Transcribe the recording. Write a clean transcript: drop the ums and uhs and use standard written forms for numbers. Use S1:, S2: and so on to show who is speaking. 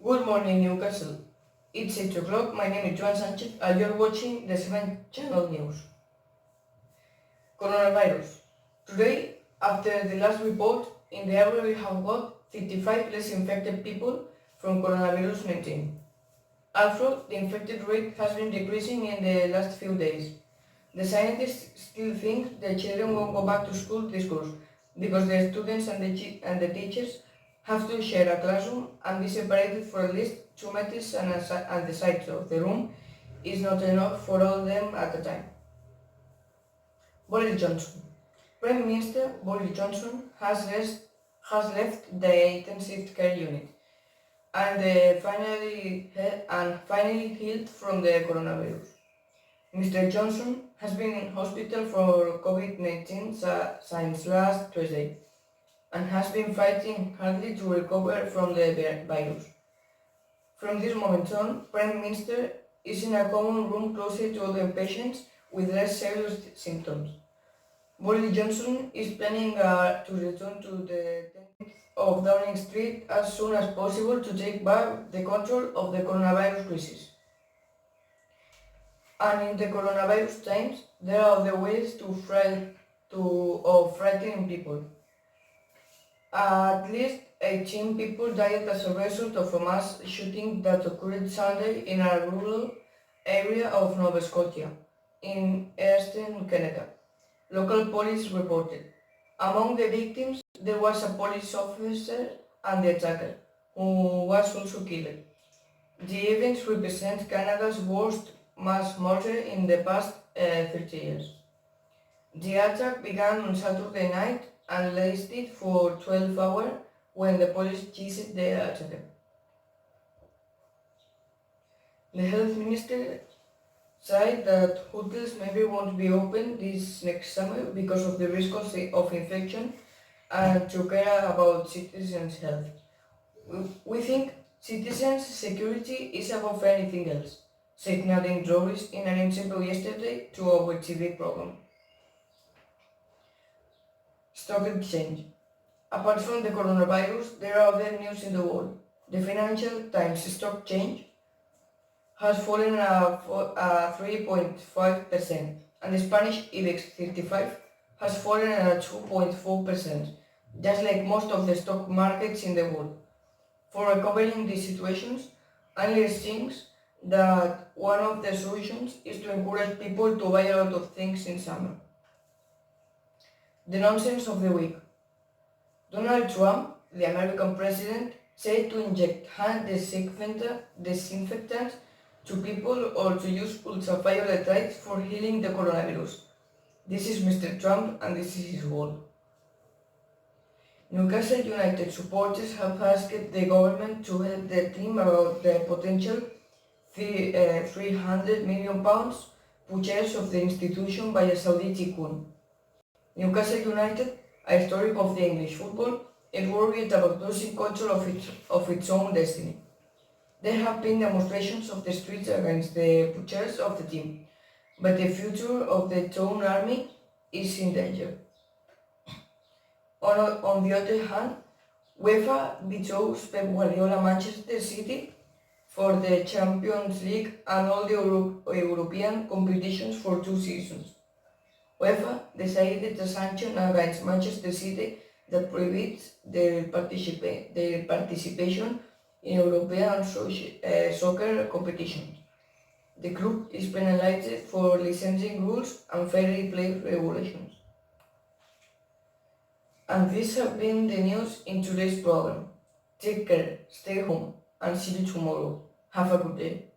S1: Good morning, Newcastle. It's 8 o'clock. My name is Joan Sánchez, and you're watching the 7th Channel News. Coronavirus. Today, after the last report, in the area we have got 55 less infected people from coronavirus 19. Although the infected rate has been decreasing in the last few days, the scientists still think the children won't go back to school this course because the students and the teachers have to share a classroom and be separated for at least 2 meters, and the size of the room is not enough for all of them at a time. Boris Johnson. Prime Minister Boris Johnson has left the intensive care unit and finally healed from the coronavirus. Mr. Johnson has been in hospital for COVID-19 since last Tuesday and has been fighting hardly to recover from the virus. From this moment on, Prime Minister is in a common room closer to other patients with less serious symptoms. Boris Johnson is planning to return to the 10th of Downing Street as soon as possible to take back the control of the coronavirus crisis. And in the coronavirus times, there are other ways of frightening people. At least 18 people died as a result of a mass shooting that occurred Sunday in a rural area of Nova Scotia, in eastern Canada. Local police reported. Among the victims, there was a police officer and the attacker, who was also killed. The events represent Canada's worst mass murder in the past 30 years. The attack began on Saturday night and lasted for 12 hours when the police chased the attacker. The health minister said that hotels maybe won't be open this next summer because of the risk of infection and to care about citizens' health. We think citizens' security is above anything else, said Nadine Joris in an interview yesterday to our TV program. Stock exchange. Apart from the coronavirus, there are other news in the world. The Financial Times stock exchange has fallen 3.5%, and the Spanish IBEX 35 has fallen at 2.4%, just like most of the stock markets in the world. For recovering these situations, analysts think that one of the solutions is to encourage people to buy a lot of things in summer. The nonsense of the week. Donald Trump, the American president, said to inject hand disinfectant to people or to use ultraviolet light for healing the coronavirus. This is Mr. Trump and this is his wall. Newcastle United supporters have asked the government to help their team about the potential £300 million purchase of the institution by a Saudi tycoon. Newcastle United, a historic of the English football, is worried about losing control of its own destiny. There have been demonstrations of the streets against the purchase of the team, but the future of the town army is in danger. On the other hand, UEFA vetoes Pep Guardiola Manchester City for the Champions League and all the European competitions for 2 seasons. UEFA decided a sanction against Manchester City that prohibits their participation in European soccer competitions. The club is penalized for licensing rules and fair play regulations. And these have been the news in today's program. Take care, stay home, and see you tomorrow. Have a good day.